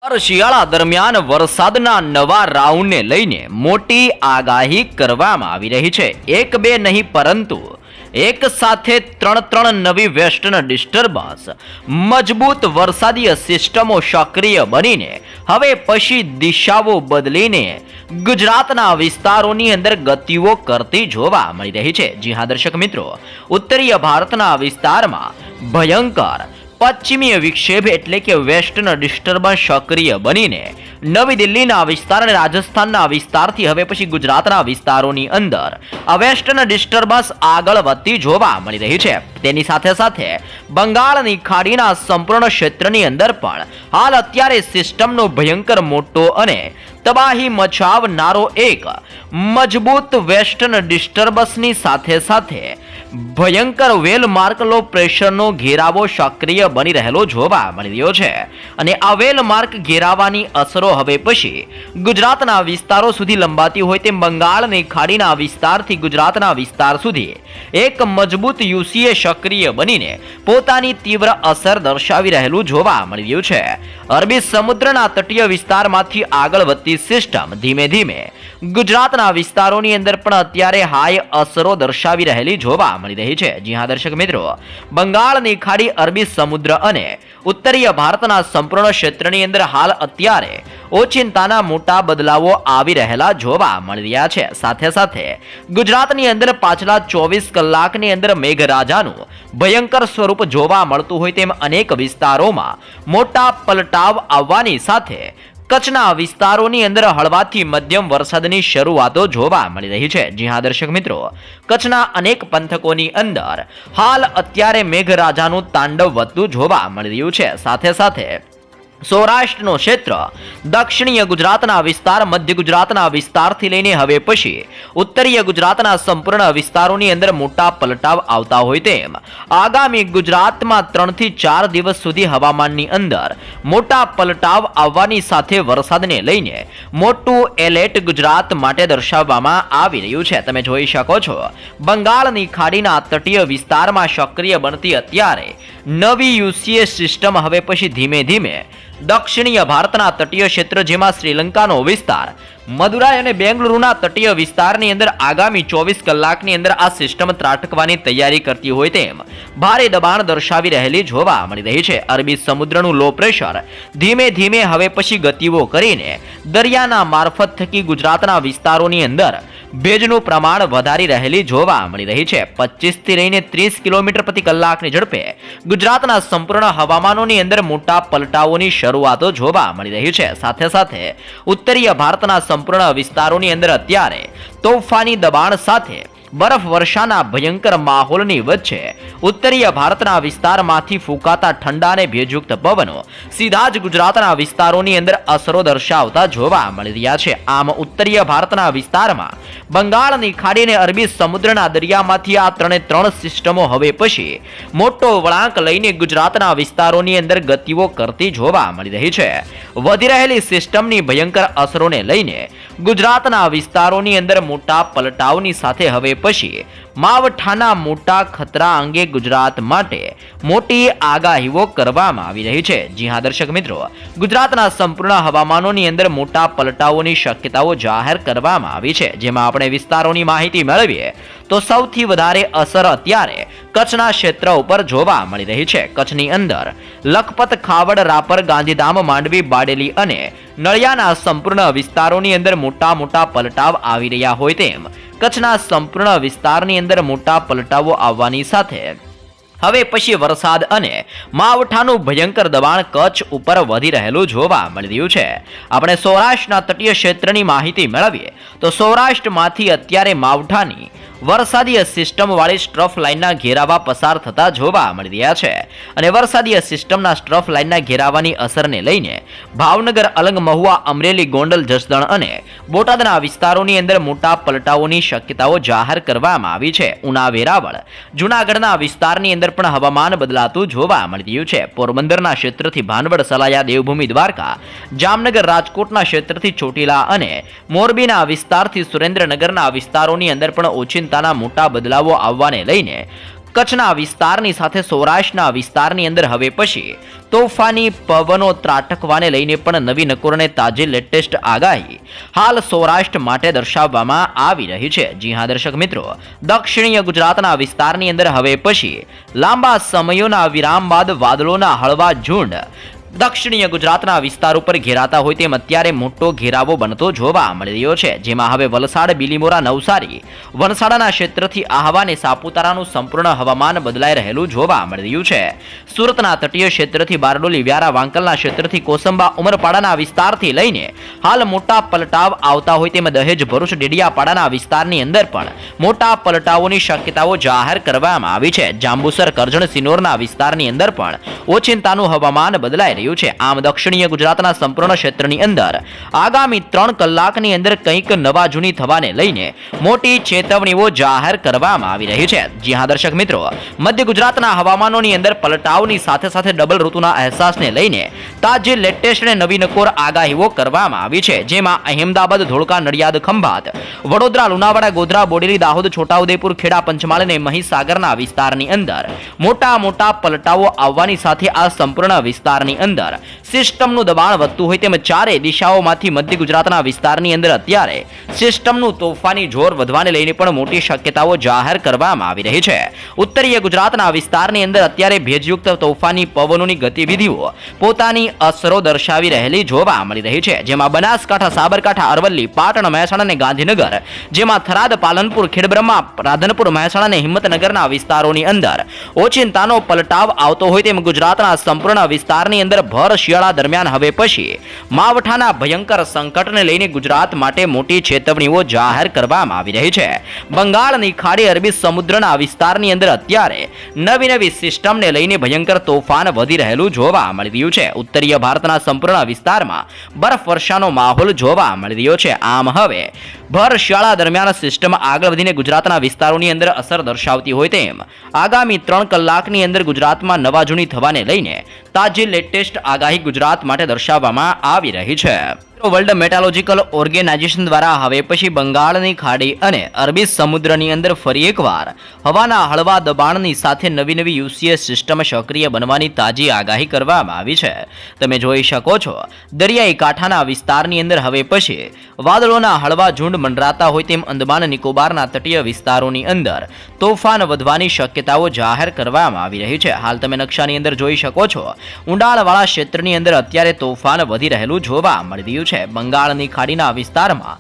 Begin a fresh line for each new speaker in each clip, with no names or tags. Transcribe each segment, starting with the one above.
શિયાળા દરમિયાન વરસાદના નવા રાઉન્ડને લઈને મોટી આગાહી કરવામાં આવી રહી છે. એક બે નહીં પરંતુ એક સાથે ત્રણ નવી વેસ્ટર્ન ડિસ્ટર્બન્સ મજબૂત વરસાદીય સિસ્ટમો સક્રિય બનીને હવે પછી દિશાઓ બદલીને ગુજરાતના વિસ્તારોની અંદર ગતિઓ કરતી જોવા મળી રહી છે. જી હા દર્શક મિત્રો, ઉત્તરીય ભારતના વિસ્તારમાં ભયંકર પશ્ચિમીય વિક્ષેપ એટલે કે વેસ્ટર્ન ડિસ્ટર્બન્સ સક્રિય બનીને નવી દિલ્હીના વિસ્તાર અને રાજસ્થાનના વિસ્તારથી હવે પછી ગુજરાતના વિસ્તારોની અંદર આ વેસ્ટર્ન ડિસ્ટર્બન્સ આગળ વધતી જોવા મળી રહી છે. તેની સાથે સાથે બંગાળની ખાડીના સંપૂર્ણ ક્ષેત્રની અંદર પણ હાલ અત્યારે સિસ્ટમનો ભયંકર મોટો અને તબાહી મચાવનારો એક મજબૂત વેસ્ટર્ન ડિસ્ટર્બન્સની સાથે સાથે ભયંકર વેલ માર્ક લો પ્રેશરનો ઘેરાવો સક્રિય બની રહેલો જોવા મળી રહ્યો છે. અને આ વેલ માર્ક ઘેરાવાની અસરો હવે પછી ગુજરાતના વિસ્તારો સુધી લંબાતી હોય તેમ બંગાળની ખાડીના વિસ્તારથી ગુજરાતના વિસ્તાર સુધી એક મજબૂત યુસીએ સક્રિય બનીને પોતાની તીવ્ર અસર દર્શાવી રહેલું જોવા મળી રહ્યું છે. અરબી સમુદ્રના તટીય વિસ્તારમાંથી આગળ વધતી સિસ્ટમ ધીમે ધીમે ગુજરાતના વિસ્તારોની અંદર પણ અત્યારે હાઈ અસરો દર્શાવી રહેલી જોવા મળી રહી છે. જી હા દર્શક મિત્રો, બંગાળની ખાડી, અરબી સમુદ્ર અને ઉત્તરીય ભારતના સંપૂર્ણ ક્ષેત્રની અંદર હાલ અત્યારે ઓચિંતાના મોટા બદલાવો આવી રહેલા જોવા મળી રહ્યા છે. સાથે સાથે ગુજરાતની અંદર પાછલા 24 કલાકની અંદર મેઘરાજાનું ભયંકર સ્વરૂપ જોવા મળતું હોય તેમ અનેક વિસ્તારોમાં મોટા પલટાવ આવવાની સાથે કચ્છના વિસ્તારોની અંદર હળવાથી મધ્યમ વરસાદની શરૂઆતો જોવા મળી રહી છે. જી હા દર્શક મિત્રો, કચ્છના અનેક પંથકોની અંદર હાલ અત્યારે મેઘરાજાનું તાંડવ વધતું જોવા મળી રહ્યું છે. સાથે સાથે સૌરાષ્ટ્રનો ક્ષેત્ર, દક્ષિણીય ગુજરાતના વિસ્તાર, મધ્ય ગુજરાતના વિસ્તારથી લઈને હવે પછી ઉત્તરીય ગુજરાતના સંપૂર્ણ વિસ્તારોની અંદર મોટા પલટાવ આવતા હોય તેમ આગામી ગુજરાતમાં 3 થી 4 દિવસ સુધી હવામાનની અંદર મોટા પલટાવ આવવાની સાથે વરસાદને લઈને મોટું એલર્ટ ગુજરાત માટે દર્શાવવામાં આવી રહ્યું છે. તમે જોઈ શકો છો, બંગાળની ખાડીના તટીય વિસ્તારમાં સક્રિય બનતી અત્યારે નવી યુસીએ સિસ્ટમ હવે પછી ધીમે ધીમે દક્ષિણીય ભારતના તટીય ક્ષેત્ર, જેમાં શ્રીલંકાનો વિસ્તાર, મદુરાઈ અને બેંગલુરુના તટીય વિસ્તારની અંદર આગામી 24 કલાકની અંદર આ સિસ્ટમ ત્રાટકવાની તૈયારી કરતી હોય તેમ ભારે દબાણ દર્શાવી રહેલી જોવા મળી રહી છે. અરબી સમુદ્રનું લો પ્રેશર ધીમે ધીમે હવે પછી ગતિઓ કરીને દરિયાના મારફત થકી ગુજરાતના વિસ્તારોની અંદર ભેજનું પ્રમાણ વધારી રહેલી જોવા મળી રહી છે. 25 થી લઈને 30 કિલોમીટર પ્રતિ કલાકની ઝડપે ગુજરાતના સંપૂર્ણ હવામાનોની અંદર મોટા પલટાઓની શરૂઆતો જોવા મળી રહી છે. સાથે સાથે ઉત્તરીય ભારતના સંપૂર્ણ વિસ્તારોની અંદર અત્યારે તોફાની દબાણ સાથે બરફ વર્ષાના ભયંકર માહોલની વચ્ચે ઉત્તરીય ભારતના વિસ્તારમાંથી ફૂંકાતા ઠંડા અને ભેજયુક્ત પવનો સીધા જ ગુજરાતના વિસ્તારોની અંદર અસરો દર્શાવતા જોવા મળી રહ્યા છે. આમ ઉત્તરીય ભારતના વિસ્તારમાં બંગાળની ખાડી અને અરબી સમુદ્રના દરિયામાંથી આ ત્રણ સિસ્ટમો હવે પછી મોટો વળાંક લઈને ગુજરાતના વિસ્તારોની અંદર ગતિઓ કરતી જોવા મળી રહી છે. વધી રહેલી સિસ્ટમની ભયંકર અસરોને લઈને ગુજરાતના વિસ્તારોની અંદર મોટા પલટાવની સાથે હવે પછી માવઠાના મોટા ખતરા અંગે ગુજરાત માટે મોટી આગાહીઓ કરવામાં આવી રહી છે. જી હા દર્શક મિત્રો, ગુજરાતના સંપૂર્ણ હવામાનોની અંદર મોટા પલટાઓની શક્યતાઓ જાહેર કરવામાં આવી છે. જેમાં આપણે વિસ્તારોની માહિતી મેળવીએ તો સૌથી વધારે અસર અત્યારે કચ્છના ક્ષેત્ર ઉપર જોવા મળી રહી છે. કચ્છની અંદર લખપત, ખાવડ, રાપર, ગાંધીધામ, માંડવી, બારડોલી અને નળિયાના સંપૂર્ણ વિસ્તારોની અંદર મોટા પલટાવ આવી રહ્યા હોય તેમ કચ્છના સંપૂર્ણ વિસ્તારની અંદર મોટા પલટાવો આવવાની સાથે હવે પછી વરસાદ અને માવઠાનું ભયંકર દબાણ કચ્છ ઉપર વધી રહેલું જોવા મળી રહ્યું છે. આપણે સૌરાષ્ટ્રના તટીય ક્ષેત્રની માહિતી મેળવીએ તો સૌરાષ્ટ્રમાંથી અત્યારે માવઠાની વરસાદીય સિસ્ટમ વાળી સ્ટ્રફ લાઇનના ઘેરાવા પસાર થતા જોવા મળી રહ્યા છે. અને વરસાદીય સિસ્ટમના સ્ટ્રફ લાઇનના ઘેરાવાની અસરને લઈને ભાવનગર, અલંગ, મહુવા, અમરેલી, ગોંડલ, જસદણ અને બોટાદના વિસ્તારોની અંદર મોટા પલટાઓની શક્યતાઓ જાહેર કરવામાં આવી છે. ઉના, વેરાવળ, જૂનાગઢના વિસ્તારની અંદર પણ હવામાન બદલાતું જોવા મળી રહ્યું છે. પોરબંદરના ક્ષેત્રથી ભાનવડ, સલાયા, દેવભૂમિ, દ્વારકા, જામનગર, રાજકોટના ક્ષેત્રથી ચોટીલા અને મોરબીના વિસ્તારથી સુરેન્દ્રનગરના વિસ્તારોની અંદર પણ ઓચિંતાના મોટા બદલાવો આવવાને લઈને કચ્છના વિસ્તારની સાથે સૌરાષ્ટ્રના વિસ્તારની અંદર હવે પછી તોફાની પવનો ત્રાટકવાને લઈને પણ નવી નકોર અને તાજી લેટેસ્ટ આગાહી હાલ સૌરાષ્ટ્ર માટે દર્શાવવામાં આવી રહી છે. જી હા દર્શક મિત્રો, દક્ષિણીય ગુજરાતના વિસ્તારની અંદર હવે પછી લાંબા સમયોના વિરામ બાદ વાદળોના હળવા ઝુંડ દક્ષિણીય ગુજરાતના વિસ્તાર ઉપર ઘેરાતા હોય તેમ અત્યારે મોટો ઘેરાવો બનતો જોવા મળી રહ્યો છે. જેમાં હવે વલસાડ, બિલીમોરા, નવસારી, વલસાડના ક્ષેત્રથી આહવા અને સાપુતારાનું સંપૂર્ણ હવામાન બદલાઈ રહેલું જોવા મળી રહ્યું છે. સુરતના તટીય ક્ષેત્રથી બારડોલી, વ્યારા, વાંકલના ક્ષેત્રથી કોસંબા, ઉમરપાડાના વિસ્તારથી લઈને હાલ મોટા પલટાવ આવતા હોય તેમ દહેજ, ભરૂચ, ડેડિયાપાડાના વિસ્તારની અંદર પણ મોટા પલટાવોની શક્યતાઓ જાહેર કરવામાં આવી છે. જાંબુસર, કરજણ, સિનોરના વિસ્તારની અંદર પણ ઓચિંતાનું હવામાન બદલાઈ રહ્યું છે. આમ દક્ષિણીય ગુજરાતના સંપૂર્ણ ક્ષેત્રની અંદર આગામી 3 કલાકની અંદર કંઈક નવા જૂની થવાને લઈને મોટી ચેતવણીઓ જાહેર કરવામાં આવી રહી છે. જી હા દર્શક મિત્રો, મધ્ય ગુજરાતના હવામાનોની અંદર પલટાવની સાથે સાથે ડબલ ઋતુના અહેસાસને લઈને તાજી લેટેસ્ટ અને નવી નકોર આગાહીઓ કરવામાં આવી છે. જેમાં અહેમદાબાદ, ધોળકા, નડિયાદ, ખંભાત, વડોદરા, લુણાવાડા, ગોધરા, બોડેલી, દાહોદ, છોટાઉદેપુર, ખેડા, પંચમહાલ અને મહીસાગરના વિસ્તારની અંદર મોટા પલટાવો આવવાની સાથે આ સંપૂર્ણ વિસ્તારની અંદર સિસ્ટમનું દબાણ વધતું હોય તેમ ચારે દિશાઓમાંથી મધ્ય ગુજરાતના વિસ્તારની અંદર અત્યારે સિસ્ટમનું તોફાની જોર વધવાને લઈને પણ મોટી શક્યતાઓ જાહેર કરવામાં આવી રહી છે. ઉત્તરીય ગુજરાતના વિસ્તારની અંદર અત્યારે ભેજયુક્ત તોફાની પવનોની ગતિવિધિઓ પોતાની અસરો દર્શાવી રહેલી જોવા મળી રહી છે. જેમાં બનાસકાંઠા, સાબરકાંઠા, અરવલ્લી, પાટણ, મહેસાણા અને ગાંધીનગર, જેમાં થરાદ, પાલનપુર, ખેડબ્રહ્મા, રાધનપુર, મહેસાણા અને હિંમતનગરના વિસ્તારોની અંદર ઓચિંતાનો પલટાવ આવતો હોય તેમ ગુજરાતના સંપૂર્ણ વિસ્તારની અંદર ભર શિયાળા દરમિયાન હવે પછી માવઠાના ભયંકર સંકટને લઈને ગુજરાત માટે મોટી ચેતવણીઓ જાહેર કરવામાં આવી રહી છે. બંગાળની ખાડી, અરબી સમુદ્રના વિસ્તારની અંદર અત્યારે નવી સિસ્ટમને લઈને ભયંકર તોફાન વધી રહેલું જોવા મળી રહ્યું છે. ઉત્તરીય ભારતના સંપૂર્ણ વિસ્તારમાં બરફ વર્ષાનો માહોલ જોવા મળી રહ્યો છે. આમ હવે ભર શિયાળા દરમિયાન સિસ્ટમ આગળ વધીને ગુજરાતના વિસ્તારોની અંદર અસર દર્શાવતી હોય તેમ આગામી 3 કલાકની અંદર ગુજરાતમાં નવા જૂની થવાને લઈને તાજી લેટેસ્ટ આગાહી ગુજરાત માટે દર્શાવવામાં આવી રહી છે. વર્લ્ડ મેટાલોજિકલ ઓર્ગેનાઇઝેશન દ્વારા હવે પછી બંગાળની ખાડી અને અરબી સમુદ્રની અંદર ફરી એકવાર હવાના હળવા દબાણની સાથે નવી યુસીએસ સિસ્ટમ સક્રિય બનવાની તાજી આગાહી કરવામાં આવી છે. તમે જોઈ શકો છો, દરિયાઈ કાંઠાના વિસ્તારની અંદર હવે પછી વાદળોના હળવા ઝુંડ મંડરાતા હોય તેમ અંદમાન નિકોબારના તટીય વિસ્તારોની અંદર તોફાન વધવાની શક્યતાઓ જાહેર કરવામાં આવી રહી છે. હાલ તમે નકશાની અંદર જોઈ શકો છો, ઊંડાણવાળા ક્ષેત્રની અંદર અત્યારે તોફાન વધી રહેલું જોવા મળી રહ્યું છે. બંગાળની ખાડીના વિસ્તારમાં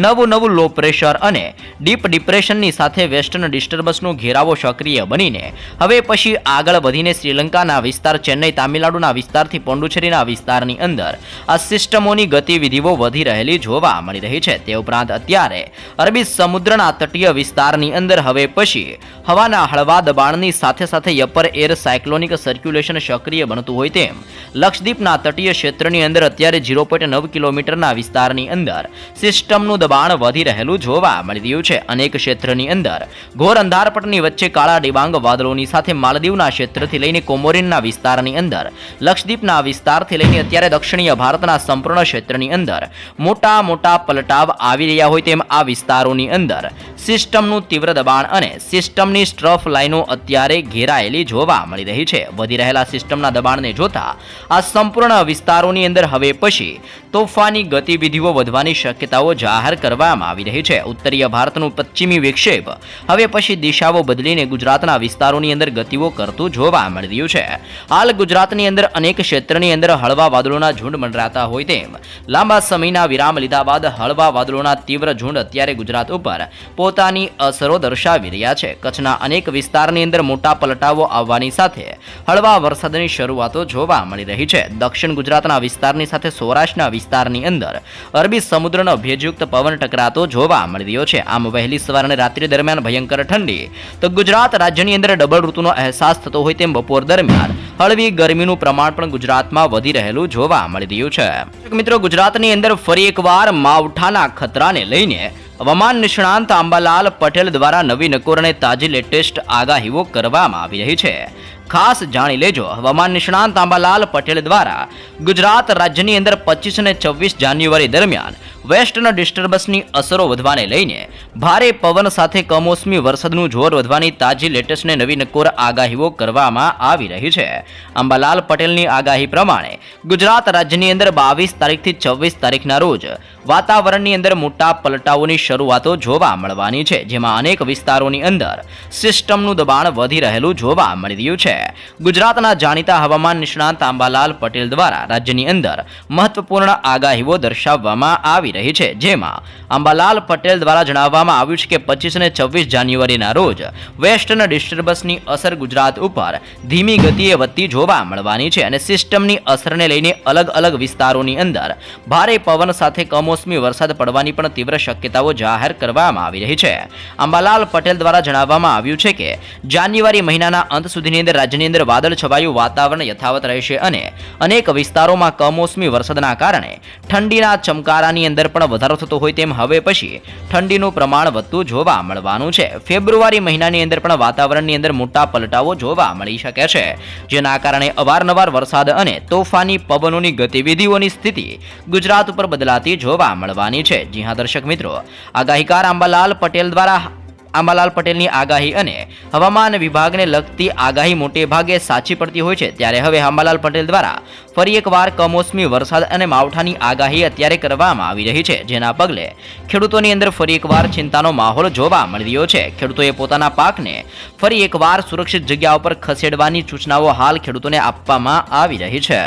નવું લો પ્રેશર અને ડીપ ડિપ્રેશનની સાથે વેસ્ટર્ન ડિસ્ટર્બન્સનો ઘેરાવો સક્રિય બનીને હવે પછી આગળ વધીને શ્રીલંકાના વિસ્તાર, ચેન્નઈ, તામિલનાડુના વિસ્તારથી પોંડુચેરીના વિસ્તારની અંદર આ સિસ્ટમોની ગતિવિધિઓ વધી રહેલી જોવા મળી રહી છે. તે ઉપરાંત અત્યારે અરબી સમુદ્રના તટીય વિસ્તારની અંદર હવે પછી હવાના હળવા દબાણની સાથે અપર એર સાયક્લોનિક સર્ક્યુલેશન સક્રિય બનતું હોય તેમ લક્ષદ્વીપના તટીય ક્ષેત્રની અંદર અત્યારે 0.9 કિલોમીટરના વિસ્તારની અંદર સિસ્ટમનું દબાણ વધી રહેલું જોવા મળી રહ્યું છે. અનેક ક્ષેત્રની અંદર ઘોર અંધારપટની વચ્ચે કાળા ડિબાંગ વાદળોની સાથે માલદીવના ક્ષેત્રથી લઈને કોમોરિનના વિસ્તારની અંદર, લક્ષદ્વીપના વિસ્તારથી લઈને અત્યારે દક્ષિણીય ભારતના સંપૂર્ણ ક્ષેત્રની અંદર મોટા પલટાવ આવી રહ્યા હોય તેમ આ વિસ્તારોની અંદર સિસ્ટમનું તીવ્ર દબાણ અને સિસ્ટમની સ્ટ્રફ લાઈનો અત્યારે ઘેરાયેલી જોવા મળી રહી છે. વધી રહેલા સિસ્ટમના દબાણને જોતા આ સંપૂર્ણ વિસ્તારોની અંદર હવે પછી તોફાની ગતિવિધિઓ વધવાની શક્યતાઓ જાહેર કરવામાં આવી રહી છે. ઉત્તરીય ભારતનું પશ્ચિમી વિક્ષેપ હવે પછી દિશાઓ બદલીને ગુજરાતના વિસ્તારોની અંદર ગતિઓ કરતું જોવા મળી રહ્યું છે. હાલ ગુજરાતની અંદર અનેક ક્ષેત્રની અંદર હળવા વાદળોના ઝુંડ મંડરાતા હોય તેમ લાંબા સમયના વિરામ લીધા બાદ હળવા વાદળોના તીવ્ર ઝુંડ અત્યારે ગુજરાત ઉપર પોતાની અસરો દર્શાવી રહ્યા છે. કચ્છના અનેક વિસ્તારની અંદર મોટા પલટાવો આવવાની સાથે હળવા વરસાદની શરૂઆતો જોવા મળી રહી છે. દક્ષિણ ગુજરાતના વિસ્તારની સાથે સૌરાષ્ટ્રના વિસ્તારની અંદર અરબી સમુદ્રનો ભેજયુક્ત પવન ટકરાતો જોવા મળી રહ્યો છે. આમ વહેલી સવાર અને રાત્રિ દરમિયાન ભયંકર ઠંડી તો ગુજરાત રાજ્યની અંદર ડબલ ઋતુનો અહેસાસ થતો હોય તેમ બપોર દરમિયાન હળવી ગરમીનું પ્રમાણ પણ ગુજરાતમાં વધી રહેલું જોવા મળી રહ્યું છે. મિત્રો, ગુજરાતની અંદર ફરી એકવાર માવઠાના ખતરાને લઈને હવામાન નિષ્ણાંત અંબાલાલ પટેલ દ્વારા નવી નકોર અને તાજી લેટેસ્ટ આગાહીઓ કરવામાં આવી રહી છે. ખાસ જાણી લેજો. હવામાન નિષ્ણાંત આંબાલાલ પટેલ દ્વારા ગુજરાત રાજ્યની અંદર 25 અને 26 જાન્યુઆરી દરમિયાન વેસ્ટર્ન ડિસ્ટર્બન્સની અસરો વધવાને લઈને ભારે પવન સાથે કમોસમી વરસાદનું જોર વધવાની તાજી લેટેસ્ટ ને નવી નક્કોર આગાહીઓ કરવામાં આવી રહી છે. આંબાલાલ પટેલની આગાહી પ્રમાણે ગુજરાત રાજ્યની અંદર 22 તારીખથી 26 તારીખના રોજ વાતાવરણની અંદર મોટા પલટાઓની શરૂઆતો જોવા મળવાની છે, જેમાં અનેક વિસ્તારોની અંદર સિસ્ટમનું દબાણ વધી રહેલું જોવા મળી રહ્યું છે. ગુજરાતના જાણીતા હવામાન નિષ્ણાંત આંબાલાલ પટેલ દ્વારા રાજ્યની અંદર મહત્વપૂર્ણ આગાહીઓ દર્શાવવામાં આવી રહી છે, જેમાં આંબાલાલ પટેલ દ્વારા જણાવવામાં આવ્યું છે કે 25 અને 26 જાન્યુઆરીના રોજ વેસ્ટર્ન ડિસ્ટર્બન્સની અસર ગુજરાત ઉપર ધીમી ગતિએ વધતી જોવા મળવાની છે અને સિસ્ટમની અસરને લઈને અલગ અલગ વિસ્તારોની અંદર ભારે પવન સાથે કમોસમી વરસાદ પડવાની પણ તીવ્ર શક્યતાઓ જાહેર કરવામાં આવી રહી છે. આંબાલાલ પટેલ દ્વારા જણાવવામાં આવ્યું છે કે જાન્યુઆરી મહિનાના અંત સુધીની અંદર રાજ્યની અંદર વાદળ છવાયું વાતાવરણ યથાવત રહેશે અને અનેક વિસ્તારોમાં કમોસમી વરસાદના કારણે ઠંડીના ચમકારાની અંદર પણ વધારો થતો હોય તેમ હવે પછી ઠંડીનું પ્રમાણ વધતું જોવા મળવાનું છે. ફેબ્રુઆરી મહિનાની અંદર પણ વાતાવરણની અંદર મોટા પલટાઓ જોવા મળી શકે છે, જેના કારણે અવારનવાર વરસાદ અને તોફાની પવનોની ગતિવિધિઓની સ્થિતિ ગુજરાત ઉપર બદલાતી જોવા મળવાની છે. જી હા દર્શક મિત્રો, આગાહીકાર આંબાલાલ પટેલની આગાહી અને હવામાન વિભાગને લગતી આગાહી મોટે ભાગે સાચી પડતી હોય છે, ત્યારે હવે આંબાલાલ પટેલ દ્વારા ફરી એકવાર કમોસમી વરસાદ અને માવઠાની આગાહી અત્યારે કરવામાં આવી રહી છે, જેના પગલે ખેડૂતોની અંદર ફરી એકવાર ચિંતાનો માહોલ જોવા મળી રહ્યો છે. ખેડૂતોએ પોતાના પાકને ફરી એકવાર સુરક્ષિત જગ્યા ઉપર ખસેડવાની સૂચનાઓ હાલ ખેડૂતોને આપવામાં આવી રહી છે.